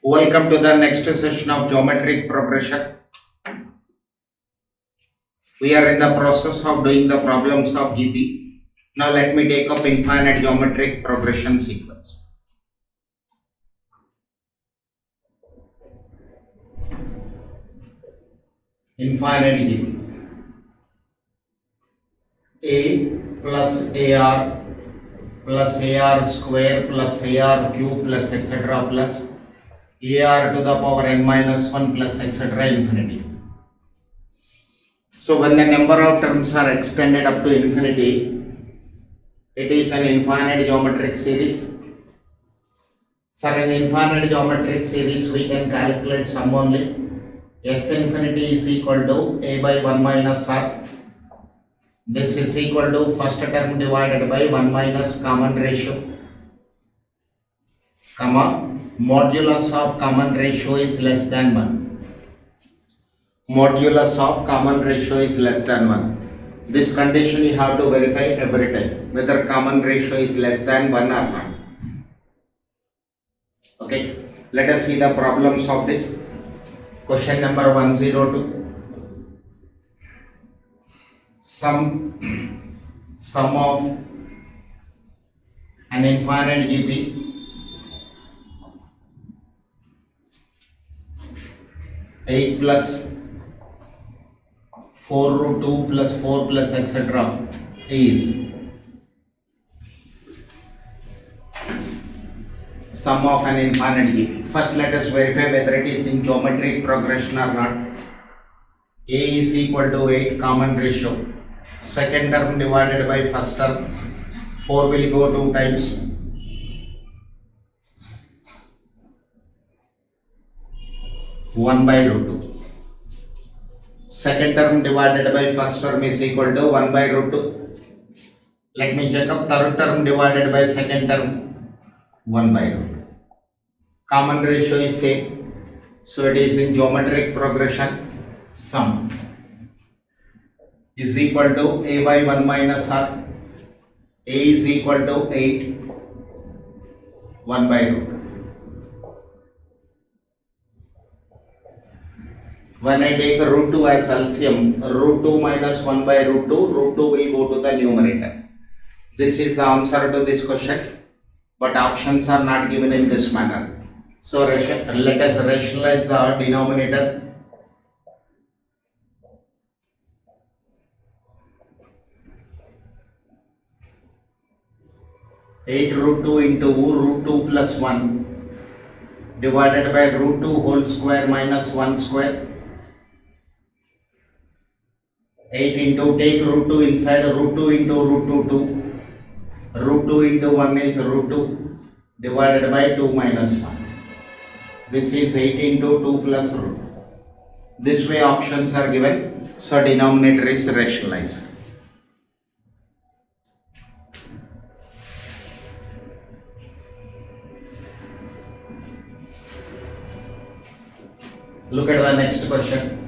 Welcome to the next session of geometric progression. We are in the process of doing the problems of GP. Now let me take up infinite geometric progression sequence. Infinite GP. A plus AR plus AR square plus AR cube plus etc. plus AR to the power n minus 1 plus etc. infinity. So when the number of terms are extended up to infinity, it is an infinite geometric series. For an infinite geometric series, we can calculate sum only. S infinity is equal to A by 1 minus R. This is equal to first term divided by 1 minus common ratio, comma, modulus of common ratio is less than 1. Modulus of common ratio is less than 1. This condition you have to verify every time, whether common ratio is less than 1 or not. Okay, let us see the problems of this. Question number 102. Sum of an infinite GP eight plus 4 root 2 plus 4 plus etc. is sum of an infinite GP. First let us verify whether it is in geometric progression or not. A is equal to 8 common ratio. Second term divided by first term. 4 will go 2 times. One by root 2. Second term divided by first term is equal to 1 by root 2. Let me check up third term divided by second term, 1 by root 2. Common ratio is same, so it is in geometric progression. Sum is equal to A by 1 minus R. A is equal to 8, 1 by root 2. When I take root 2 as LCM, root 2 minus 1 by root 2, root 2 will go to the numerator. This is the answer to this question, but options are not given in this manner. So let us rationalize the denominator. Eight root 2 into root 2 plus 1 divided by root 2 whole square minus 1 square. 8 into, take root 2 inside, root 2 into root 2 2. Root 2 into 1 is root 2 divided by 2 minus 1. This is 8 into 2 plus root 2. This way options are given, so denominator is rationalized. Look at the next question.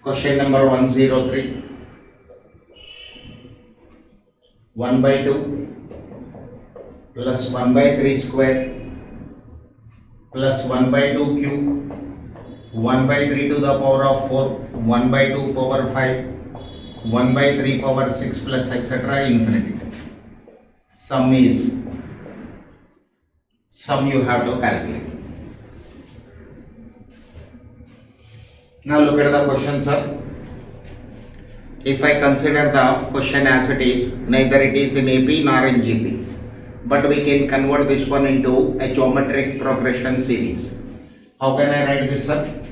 Question number 103. 1 by 2 plus 1 by 3 square plus 1 by 2 cube, 1 by 3 to the power of 4, 1 by 2 power 5, 1 by 3 power 6 plus etc. infinity. Sum you have to calculate. Now look at the question, sir. If I consider the question as it is, neither it is in AP nor in GP, but we can convert this one into a geometric progression series. How can I write this, sir?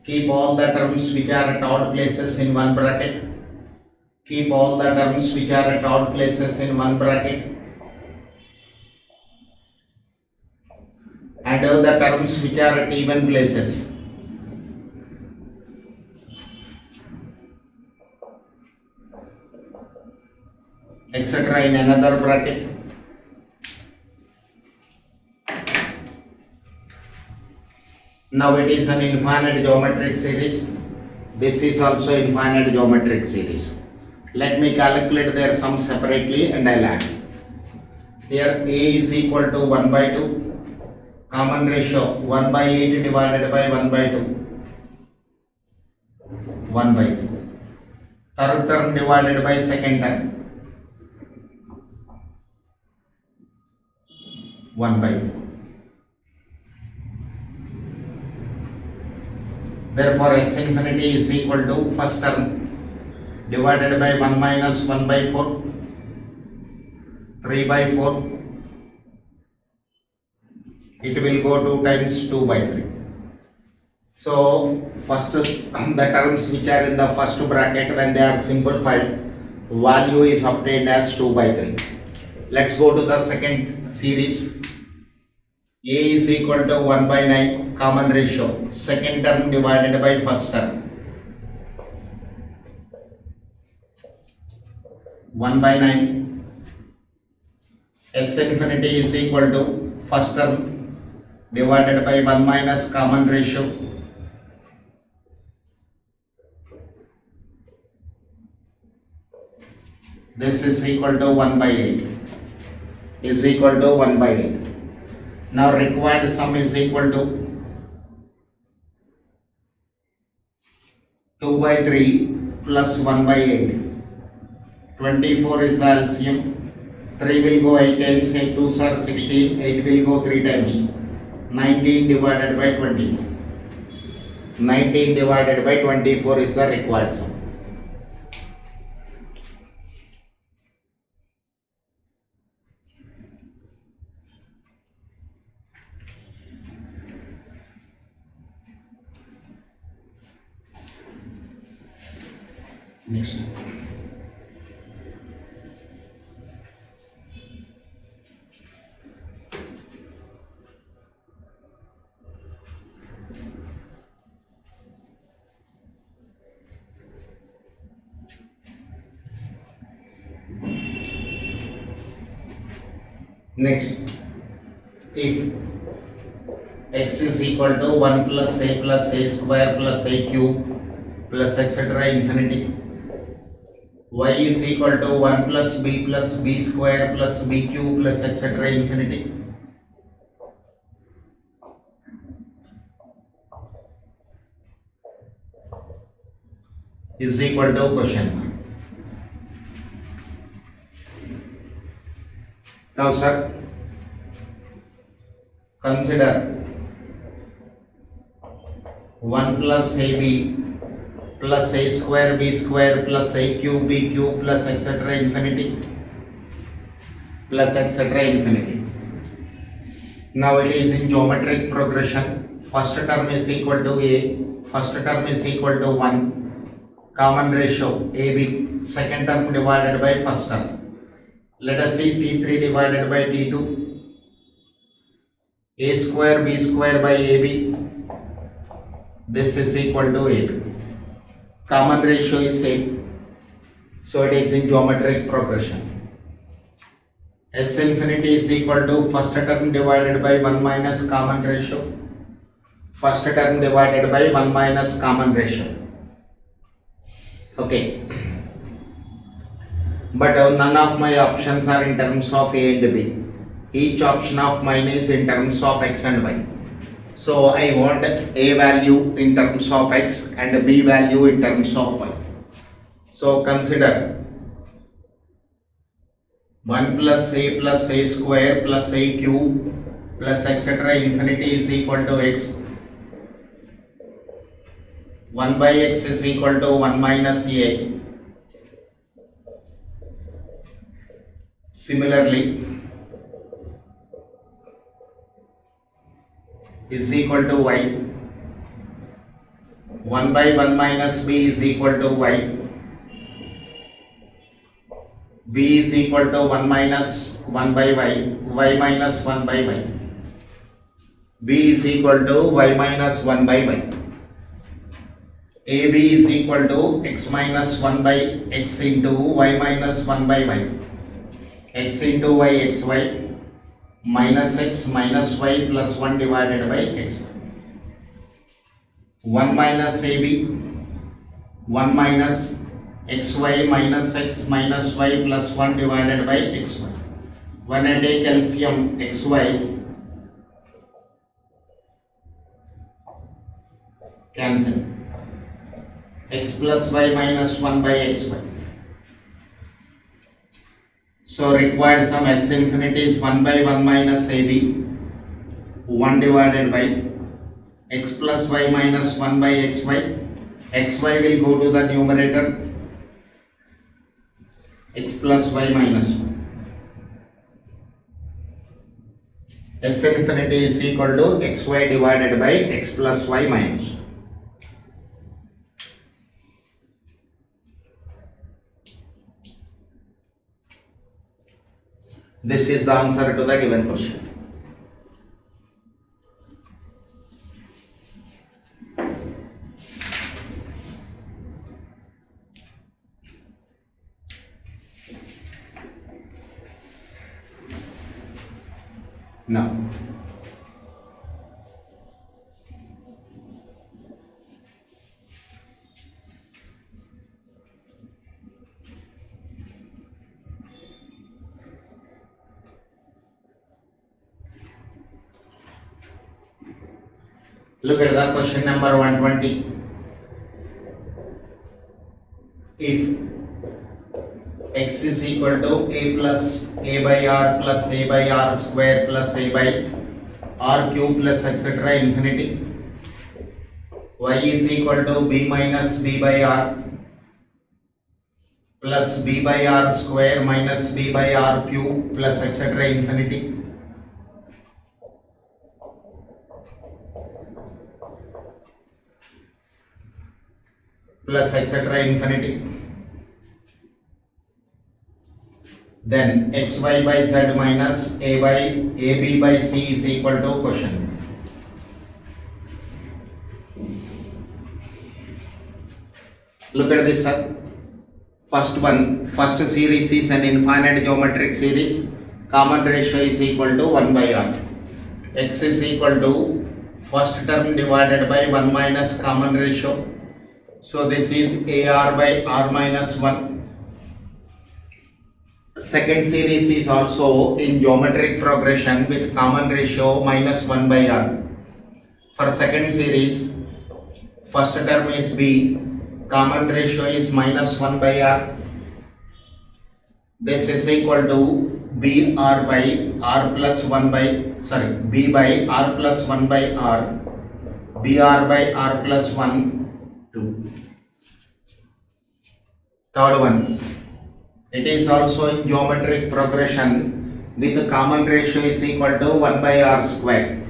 Keep all the terms which are at odd places in one bracket. Keep all the terms which are at odd places in one bracket. And the terms which are at even places. Etc. in another bracket. Now it is an infinite geometric series. This is also infinite geometric series. Let me calculate their sum separately and I'll add. Here A is equal to 1 by 2. Common ratio 1 by 8 divided by 1 by 2. 1 by 4. Third term divided by second term. 1 by 4. Therefore, S infinity is equal to first term divided by 1 minus 1 by 4, 3 by 4. It will go 2 times 2 by 3. So, first the terms which are in the first bracket, when they are simplified, value is obtained as 2 by 3. Let's go to the second series. A is equal to 1 by 9, common ratio, second term divided by first term. 1 by 9. S infinity is equal to first term divided by 1 minus common ratio. This is equal to 1 by 8. Is equal to 1 by 8. Now required sum is equal to 2 by 3 plus 1 by 8. 24 is the LCM. 3 will go 8 times, 8 2s are 16, 8 will go 3 times. 19 divided by 24. 19 divided by 24 is the required sum. Next. Next, if x is equal to 1 plus a square plus a cube plus etc. infinity, y is equal to 1 plus b square plus b cube plus etc. infinity, is equal to question mark. Now sir, consider 1 plus ab plus a square plus a cube b cube plus etc. infinity plus etc. infinity. Now it is in geometric progression. First term is equal to a, first term is equal to 1, common ratio ab, second term divided by first term. Let us see T3 divided by T2, a square by AB, this is equal to AB. Common ratio is same, so it is in geometric progression. S infinity is equal to first term divided by 1 minus common ratio, first term divided by 1 minus common ratio. Okay. But none of my options are in terms of A and B. Each option of mine is in terms of x and y. So I want A value in terms of x and B value in terms of y. So consider 1 plus a square plus a cube plus etc. infinity is equal to x. 1 by x is equal to 1 minus a. Similarly, is equal to y. 1 by 1 minus b is equal to y. B is equal to 1 minus 1 by y minus 1 by y. B is equal to y minus 1 by y. AB is equal to x minus 1 by x into y minus 1 by y. X into y xy minus x minus y plus 1 divided by x. 1 minus AB, 1 minus xy minus x minus y plus 1 divided by xy. When I take LCM xy, cancel. X plus y minus 1 by xy. So required sum S infinity is 1 by 1 minus AB, 1 divided by x plus y minus 1 by xy. Xy will go to the numerator, x plus y minus 1. S infinity is equal to xy divided by x plus y minus 1. This is the answer to the given question. Now, look at the question number 120. If x is equal to a plus a by r plus a by r square plus a by r cube plus etc. infinity, y is equal to b minus b by r plus b by r square minus b by r cube plus etc. infinity, plus etc. infinity, then xy by z minus a by ab by c is equal to question. Look at this, sir. First series is an infinite geometric series. Common ratio is equal to 1 by r. X is equal to first term divided by 1 minus common ratio. So this is ar by r minus 1. Second series is also in geometric progression with common ratio minus 1 by r. For second series, first term is b, common ratio is minus 1 by r. This is equal to b r by r plus 1 by, b by r plus 1 by r, br by r plus 1, 2. Third one, it is also in geometric progression with the common ratio is equal to 1 by r square.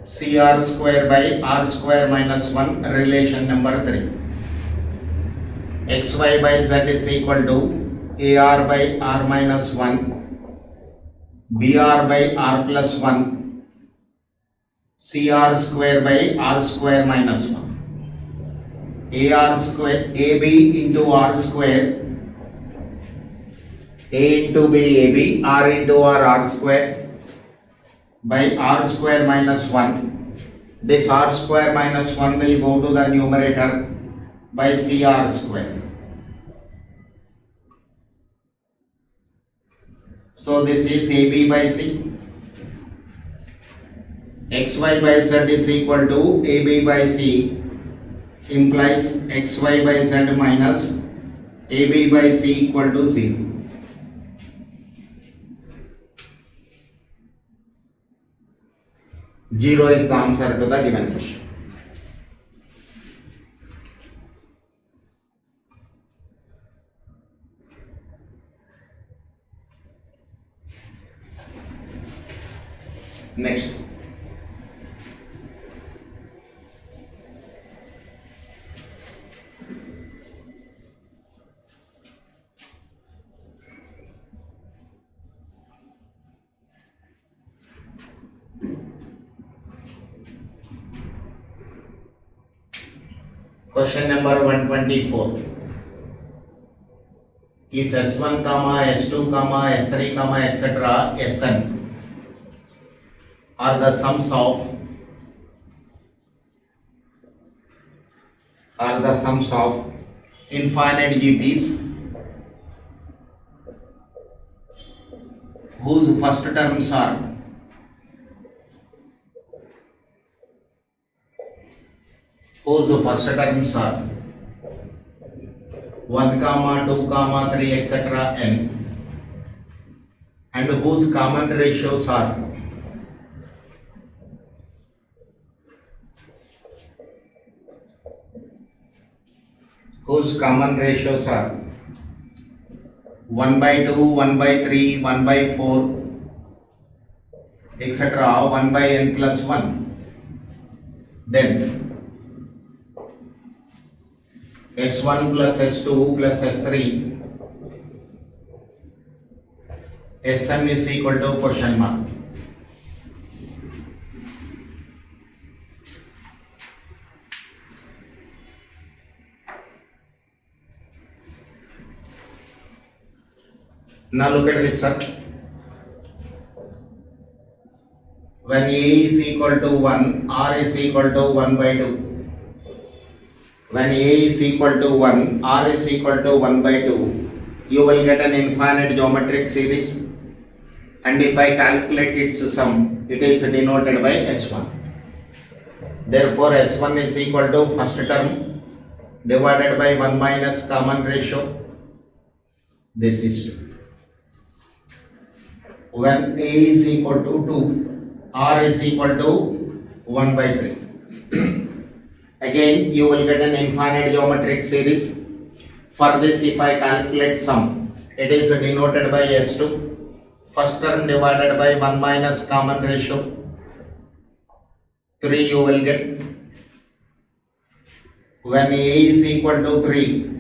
Cr square by r square minus 1, relation number 3. Xy by z is equal to ar by r minus 1, br by r plus 1, cr square by r square minus 1. ar square, ab into r square, a into b ab, r into r square by r square minus 1. This r square minus 1 will go to the numerator by cr square. So this is ab by c. xy by z is equal to ab by c, implies xy by z minus ab by c equal to 0. Zero is the answer to the given question. Next. Question number 124. If S1, S2, S3, etc. Sn are the sums of infinite GPs whose first terms are 1 comma 2 comma 3 etc. n, and whose common ratios are 1 by 2, 1 by 3, 1 by 4, etc. 1 by n plus 1. Then S1 plus S2 plus S3, Sn is equal to question mark. Now look at this, sir. When A is equal to 1, R is equal to 1 by 2. When A is equal to 1, R is equal to 1 by 2, you will get an infinite geometric series, and if I calculate its sum, it is denoted by S1. Therefore, S1 is equal to first term divided by 1 minus common ratio. This is 2. When A is equal to 2, R is equal to 1 by 3. Again, you will get an infinite geometric series. For this, if I calculate sum, it is denoted by S2. First term divided by 1 minus common ratio. 3 you will get. When A is equal to 3,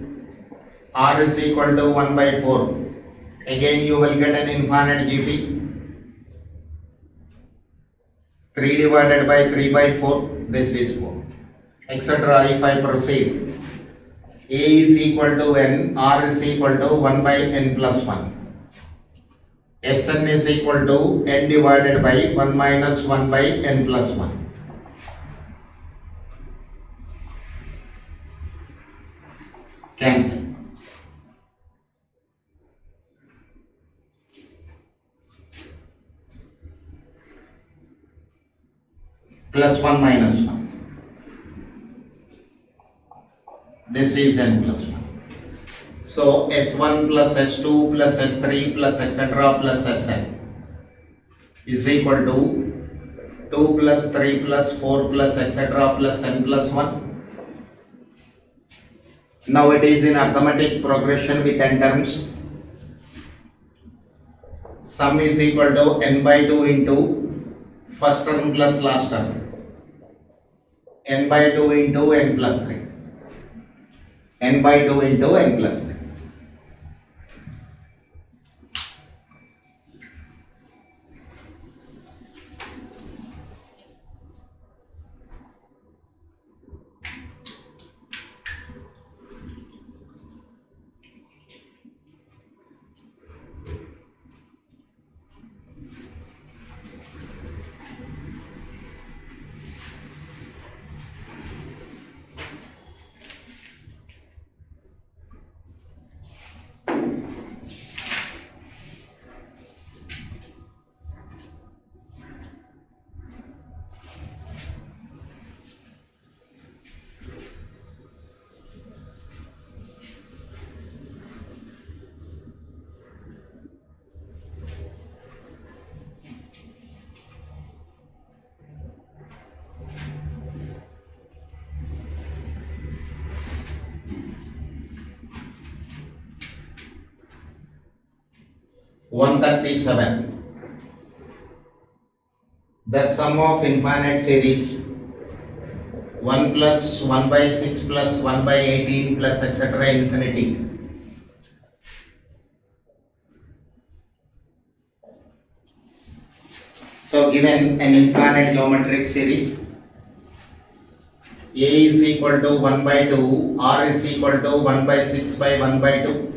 R is equal to 1 by 4. Again, you will get an infinite GP. 3 divided by 3 by 4, this is 4. Etc. If I proceed, A is equal to n, R is equal to 1 by n plus 1. Sn is equal to n divided by 1 minus 1 by n plus 1. Cancel. Plus 1 minus 1. This is n plus 1. So S1 plus S2 plus S3 plus etc. plus Sn is equal to 2 plus 3 plus 4 plus etc. plus n plus 1. Now it is in arithmetic progression with n terms. Sum is equal to n by 2 into first term plus last term. N by 2 into n plus 3. N by 2 into n plus 3. One 37. The sum of infinite series 1 plus 1 by 6 plus 1 by 18 plus etc. infinity. So given an infinite geometric series, A is equal to 1 by 2, R is equal to 1 by 6 by 1 by 2,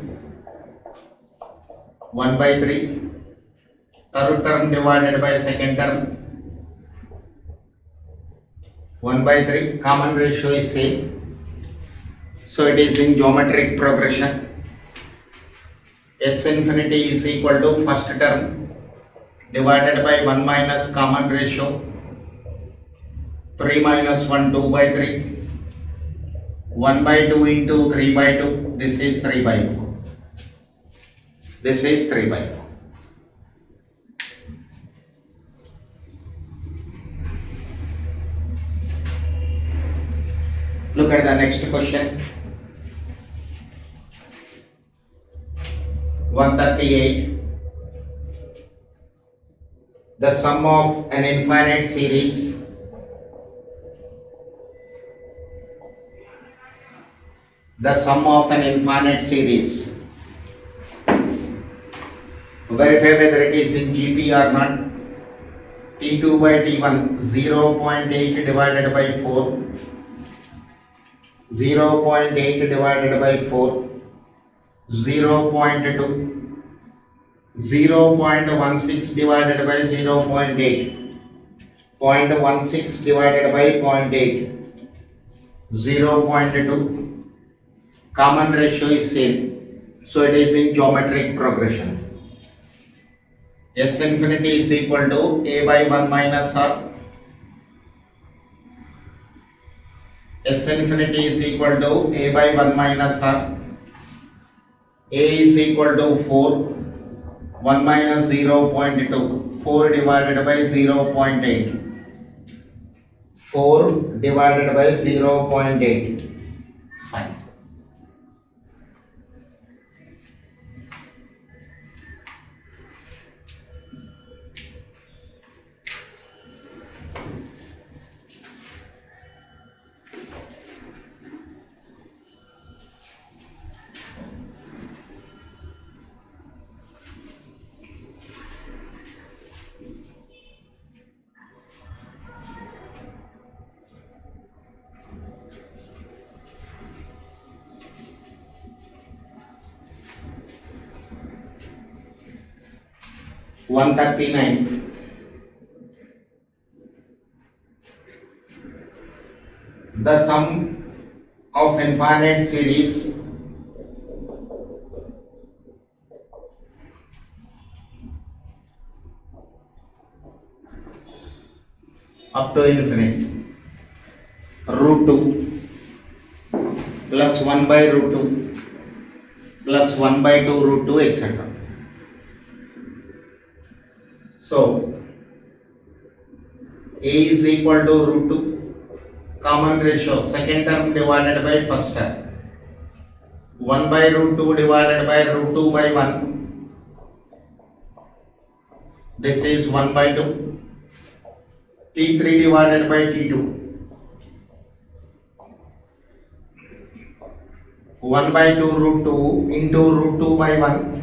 1 by 3, third term divided by second term, 1 by 3, common ratio is same. So it is in geometric progression. S infinity is equal to first term divided by 1 minus common ratio 3 minus 1 2 by 3, 1 by 2 into 3 by 2, this is 3 by 4. This is 3 by 4. Look at the next question. 138. The sum of an infinite series verify whether it is in GP or not. T2 by T1 0.8 divided by 4, 0.8 divided by 4, 0.2, 0.16 divided by 0.8, 0.16 divided by 0.8, 0.2. Common ratio is same, so it is in geometric progression. S infinity is equal to a by 1 minus r. S infinity is equal to a by 1 minus r. A is equal to 4, 1 minus 0.2, 4 divided by 0.8, 4 divided by 0.8, 5. One 39. The sum of infinite series up to infinity, root 2 plus 1 by root 2 plus 1 by 2 root 2 etc. So A is equal to root 2, common ratio second term divided by first term, 1 by root 2 divided by root 2 by 1, this is 1 by 2, T3 divided by T2, 1 by 2 root 2 into root 2 by 1,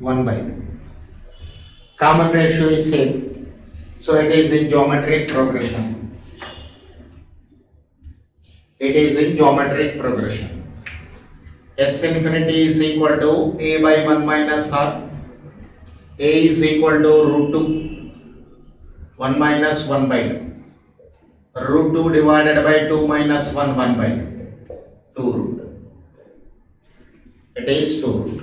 1 by 2. Common ratio is same, so it is in geometric progression. It is in geometric progression. S infinity is equal to a by 1 minus r. A is equal to root 2, 1 minus 1 by 2. Root 2 divided by 2 minus 1, 1 by 2 root. It is 2 root.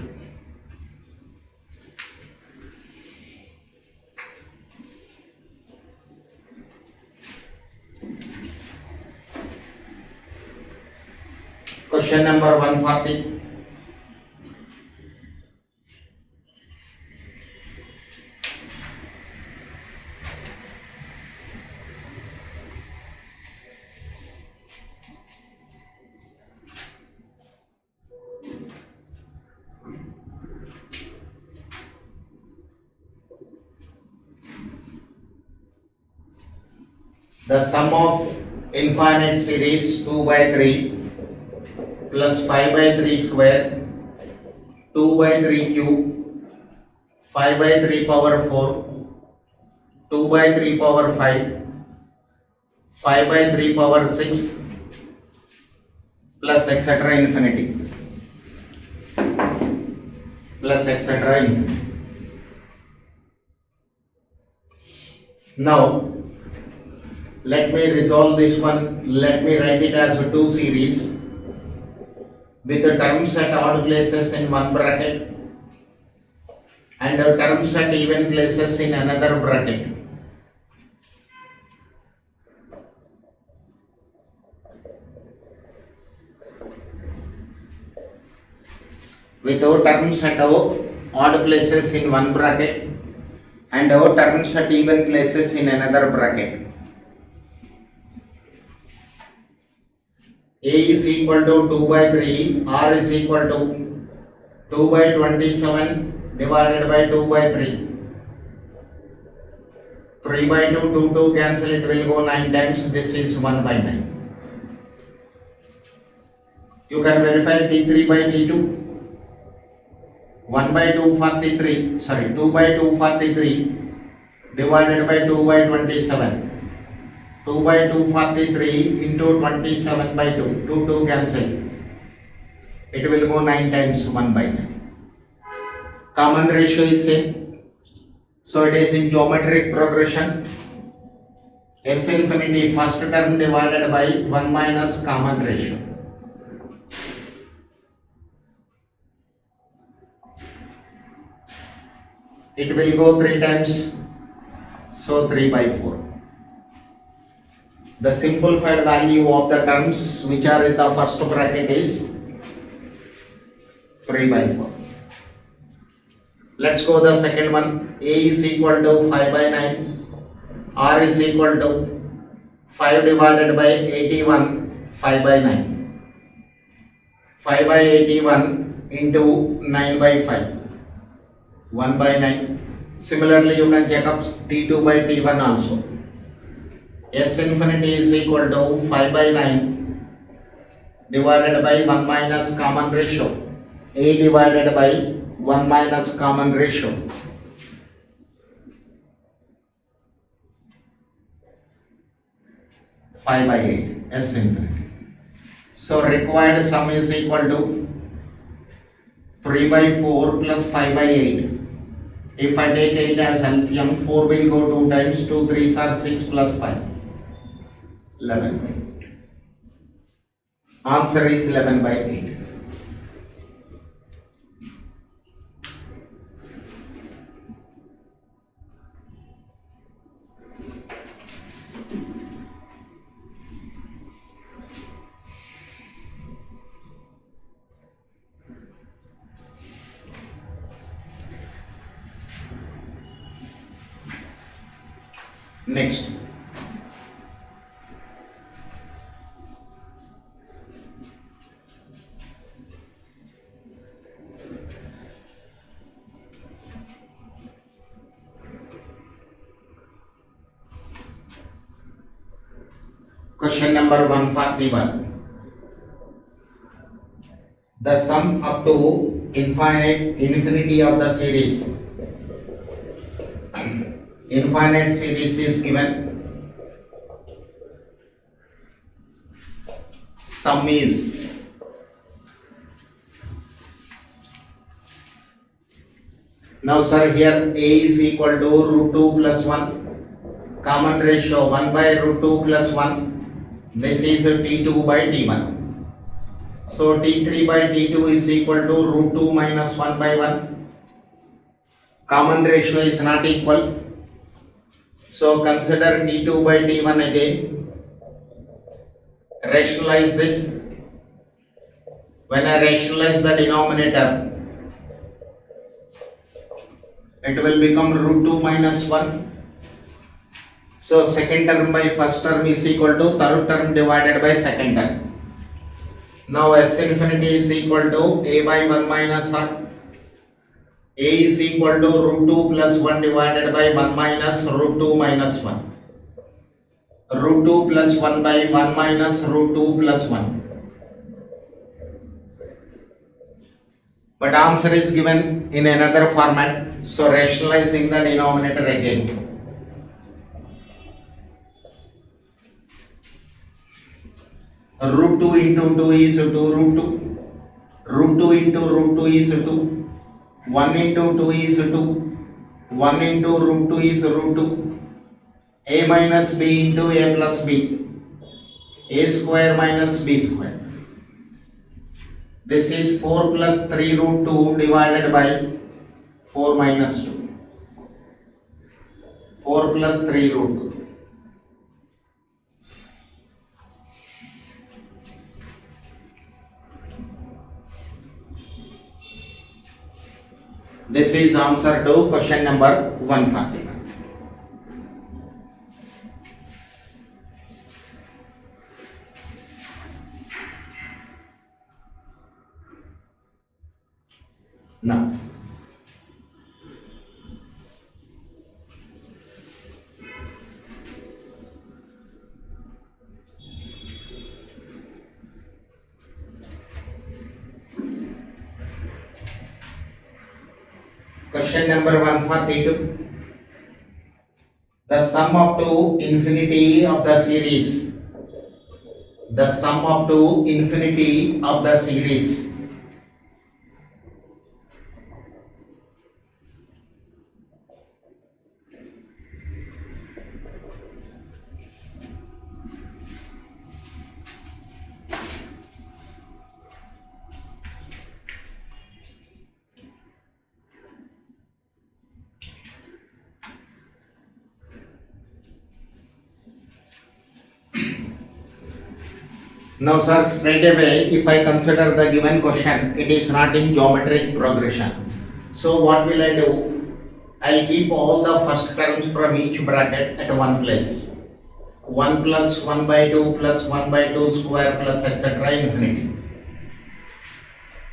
Question number 140. The sum of infinite series 2 by 3 plus 5 by 3 square, 2 by 3 cube, 5 by 3 power 4, 2 by 3 power 5, 5 by 3 power 6 plus etc. infinity, plus etc. infinity. Now Let me resolve this one. Let me write it as a 2 series with the terms at odd places in one bracket and the terms at even places in another bracket. With our terms at odd places in one bracket and our terms at even places in another bracket. A is equal to 2 by 3, R is equal to 2 by 27 divided by 2 by 3. 3 by 2 cancel, it will go 9 times, this is 1 by 9. You can verify T3 by T2. 1 by 243, 2 by 243 divided by 2 by 27. 2 by 243 into 27 by 2, 2 cancel. It will go 9 times 1 by 9. Common ratio is same. So it is in geometric progression. S infinity first term divided by 1 minus common ratio. It will go 3 times. So 3 by 4. The simplified value of the terms which are in the first bracket is 3 by 4. Let's go the second one. A is equal to 5 by 9. R is equal to 5 divided by 81, 5 by 9. 5 by 81 into 9 by 5, 1 by 9. Similarly, you can check up T2 by T1 also. S infinity is equal to 5 by 9 divided by 1 minus common ratio. A divided by 1 minus common ratio. 5 by 8, S infinity. So required sum is equal to 3 by 4 plus 5 by 8. If I take 8 as LCM, 4 will go 2 times, 2 3s are 6 plus 5. 11 by 8. Answer is 11 by 8. Next. Question number 141. The sum up to infinity of the series. Infinite series is given. Sum is now sir, here A is equal to root 2 plus 1. Common ratio 1 by root 2 plus 1. This is T2 by T1. So T3 by T2 is equal to root 2 minus 1 by 1. Common ratio is not equal. So consider T2 by T1 again. Rationalize this. When I rationalize the denominator, it will become root 2 minus 1. So second term by first term is equal to third term divided by second term. Now S infinity is equal to A by 1 minus R. A is equal to root 2 plus 1 divided by 1 minus root 2 minus 1. Root 2 plus 1 by 1 minus root 2 plus 1. But answer is given in another format. So rationalizing the denominator again. Root 2 into 2 is 2 root 2. Root 2 into root 2 is 2. 1 into 2 is 2. 1 into root 2 is root 2. a minus b into a plus b, a square minus b square. This is 4 plus 3 root 2 divided by 4 minus 2. 4 plus 3 root 2. This is answer to question number 141. Now, question number 142. The sum up to infinity of the series. The sum up to infinity of the series. Now sir, straight away if I consider the given question, it is not in geometric progression. So what will I do? I'll keep all the first terms from each bracket at one place. 1 plus 1 by 2 plus 1 by 2 square plus etc. infinity.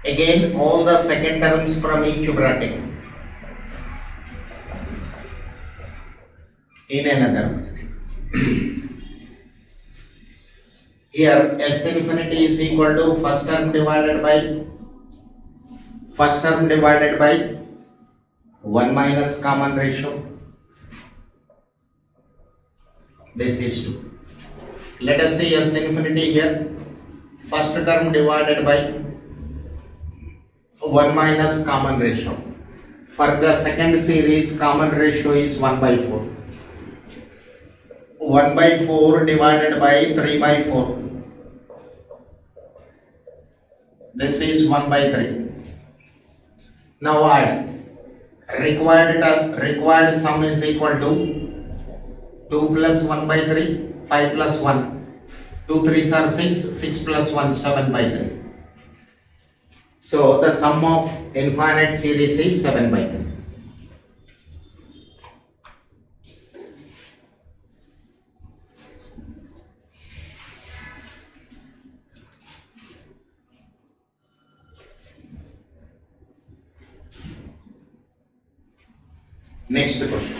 Again all the second terms from each bracket in another bracket. Here S infinity is equal to first term divided by 1 minus common ratio. This is 2. Let us see S infinity here. First term divided by 1 minus common ratio. For the second series, common ratio is 1 by 4. 1 by 4 divided by 3 by 4. This is 1 by 3. Now add. Required sum is equal to 2 plus 1 by 3, 5 plus 1. 2 3s are 6, 6 plus 1, 7 by 3. So the sum of infinite series is 7 by 3. Next question.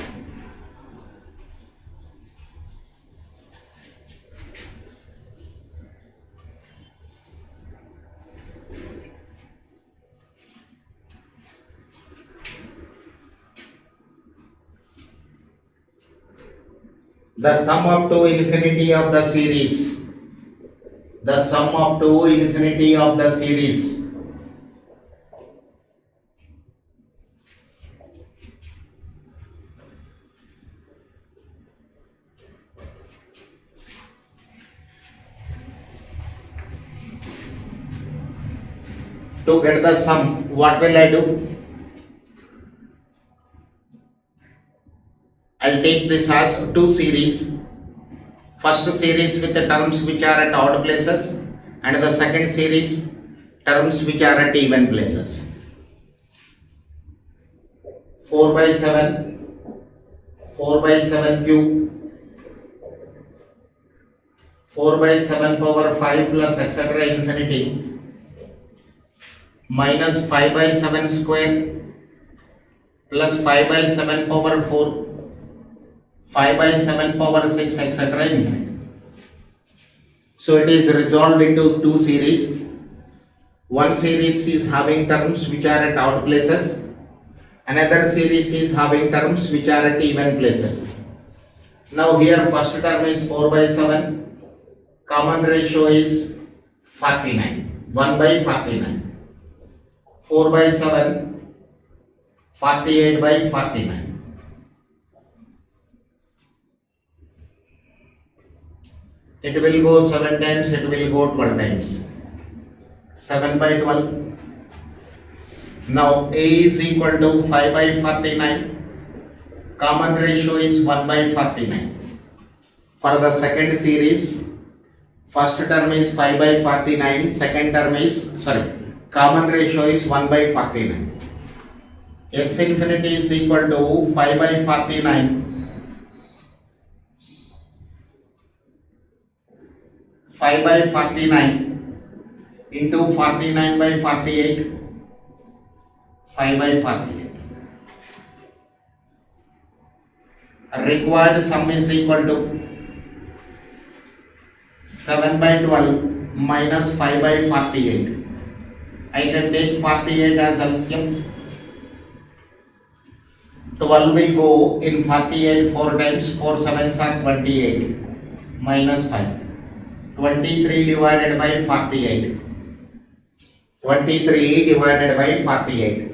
The sum up to infinity of the series. The sum up to infinity of the series. To get the sum, what will I do? I'll take this as two series. First series with the terms which are at odd places, and the second series terms which are at even places. 4 by 7, 4 by 7 cube, 4 by 7 power 5 plus etc. infinity, minus 5 by 7 square plus 5 by 7 power 4, 5 by 7 power 6 etc. infinity. So it is resolved into two series. One series is having terms which are at odd places. Another series is having terms which are at even places. Now here first term is 4 by 7. Common ratio is 49. 1 by 49. 4 by 7, 48 by 49. It will go 7 times, it will go 12 times. 7 by 12. Now A is equal to 5 by 49. Common ratio is 1 by 49. For the second series, first term is 5 by 49, second term is, common ratio is 1 by 49. S infinity is equal to 5 by 49. 5 by 49 into 49 by 48. 5 by 48. Required sum is equal to 7 by 12 minus 5 by 48. I can take 48 as LCM. 12 will go in 48 4 times, 4 sevens are 28 minus 5. 23 divided by 48. 23 divided by 48.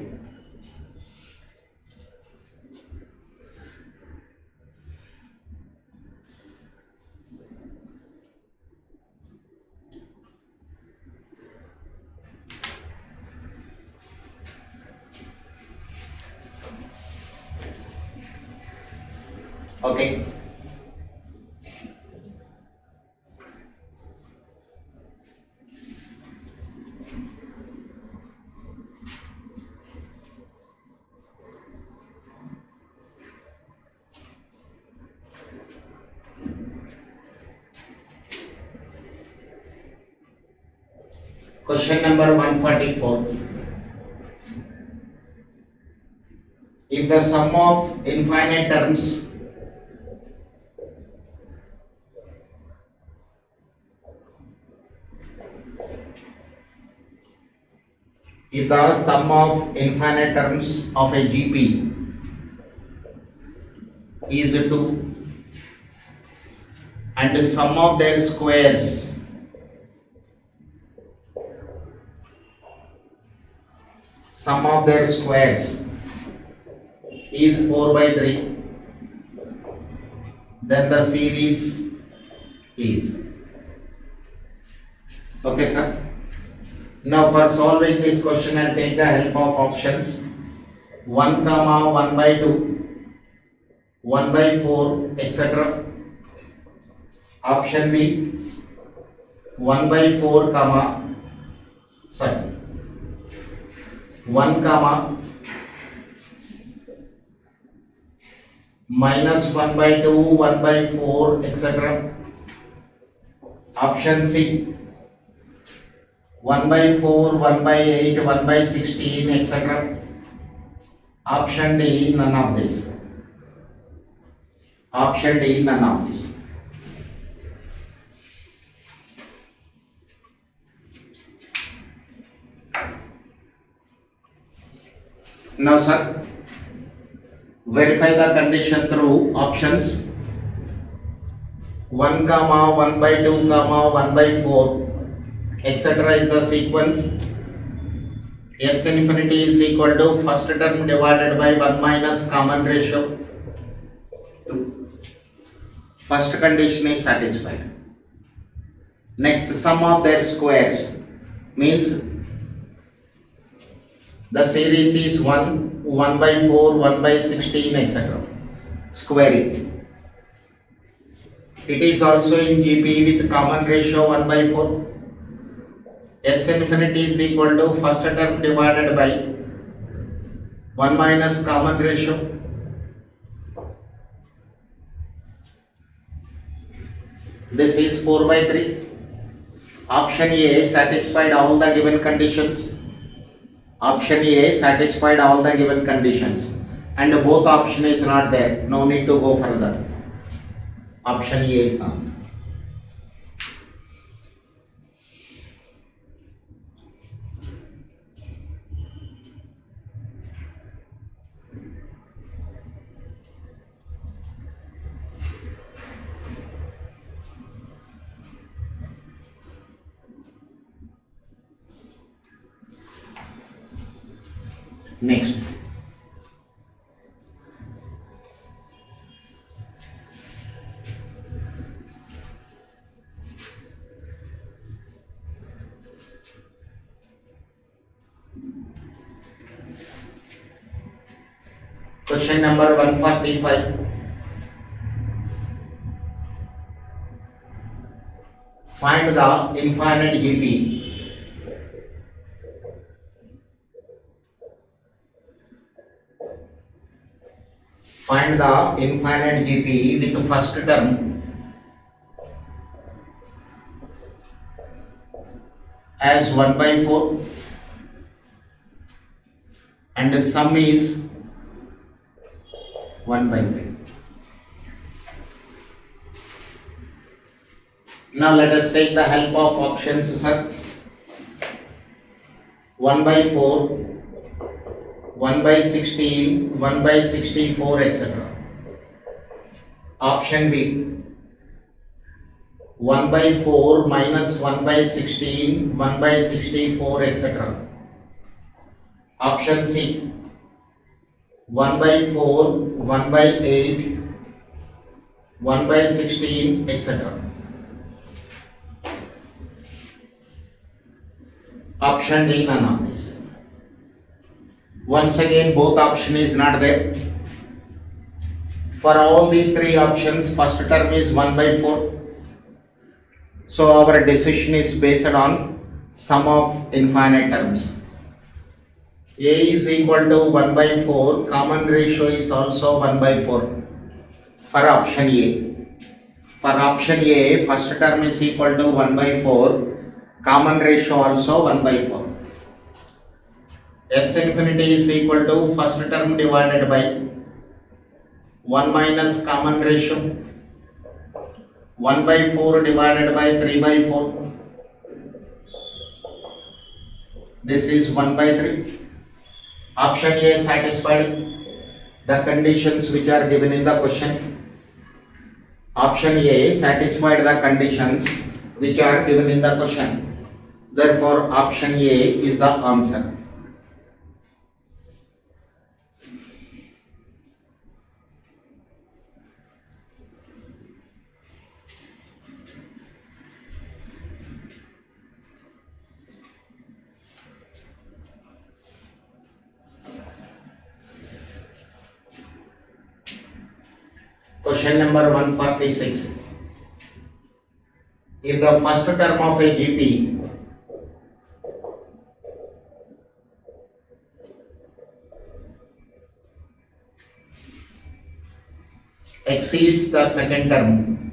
Okay. Question number 144. If the sum of infinite terms of a GP is 2 and the sum of their squares is 4 by 3, then the series is. Okay, sir. Now for solving this question, I'll take the help of options 1 comma 1 by 2, 1 by 4, etc. Option B 1 by 4 1 comma minus 1 by 2, 1 by 4, etc. Option C 1 by 4, 1 by 8, 1 by 16, etc. Option D, none of this. Option D, none of this. Now, sir, verify the condition through options 1 comma 1 by 2 comma 1 by 4, etc. is the sequence. S infinity is equal to first term divided by 1 minus common ratio 2. First condition is satisfied. Next, sum of their squares means the series is 1, 1 by 4, 1 by 16, etc. Square it. It is also in GP with common ratio 1 by 4. S infinity is equal to first term divided by 1 minus common ratio. This is 4 by 3. Option A satisfied all the given conditions. Option A satisfied all the given conditions. And both option is not there. No need to go further. Option A is the answer. Next. Question number 145. Find the infinite GP. Find the infinite GP with the first term as 1 by 4 and the sum is 1 by 3. Now let us take the help of options, sir. 1 by 4, 1 by 16, 1 by 64, etc. Option B, 1 by 4 minus 1 by 16, 1 by 64, etc. Option C, 1 by 4, 1 by 8, 1 by 16, etc. Option D, none of this. Once again, both option is not there. For all these three options, first term is 1 by 4. So our decision is based on sum of infinite terms. A is equal to 1 by 4, common ratio is also 1 by 4 for option A. For option A, first term is equal to 1 by 4, common ratio also 1 by 4. S infinity is equal to first term divided by 1 minus common ratio 1 by 4 divided by 3 by 4. This is 1 by 3. Option A satisfied the conditions which are given in the question. Option A satisfied the conditions which are given in the question. Therefore, option A is the answer. Question number 146. If the first term of a GP exceeds the second term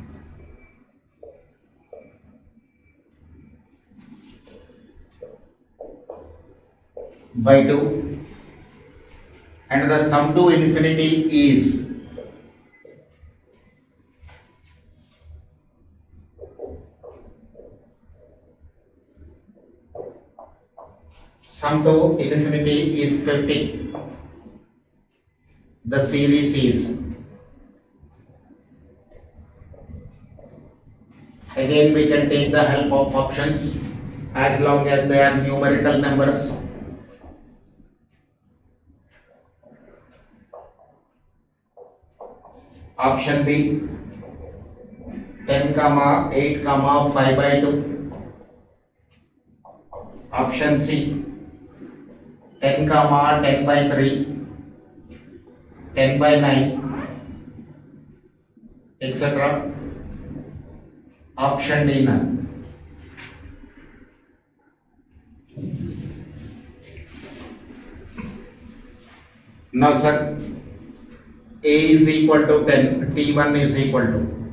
by 2 and the sum to infinity is sum to infinity is 50. The series is, again we can take the help of options as long as they are numerical numbers. Option B, 10, 8, 5 by 2. Option C, 10, 10 by 3, 10 by 9, etc. Option D, none. Now sir, A is equal to 10, T1 is equal to,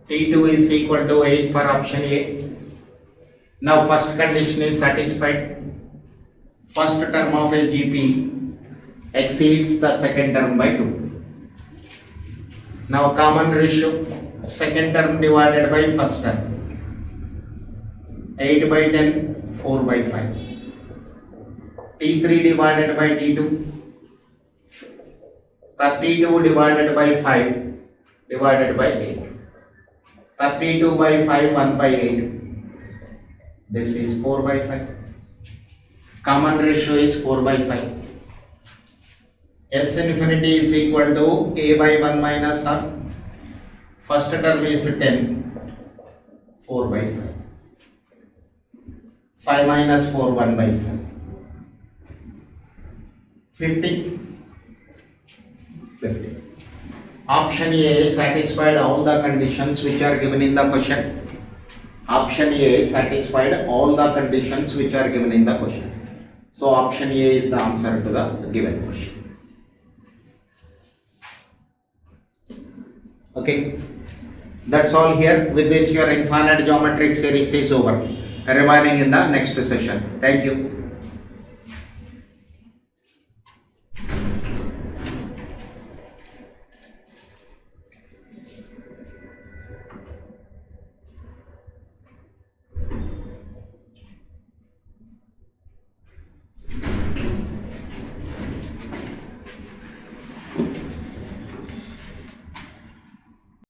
T2 is equal to 8 for option A. Now first condition is satisfied. First term of a GP exceeds the second term by 2. Now common ratio, second term divided by first term. 8 by 10, 4 by 5. T3 divided by T2. 32 divided by 5 divided by 8. 32 by 5, 1 by 8. This is 4 by 5. Common ratio is 4 by 5. S infinity is equal to A by 1 minus R. First term is 10. 4 by 5. 5 minus 4, 1 by 5. 50. 50. Option A satisfied all the conditions which are given in the question. Option A satisfied all the conditions which are given in the question. So option A is the answer to the given question. Okay, that's all here. With this, your infinite geometric series is over. Remaining in the next session. Thank you.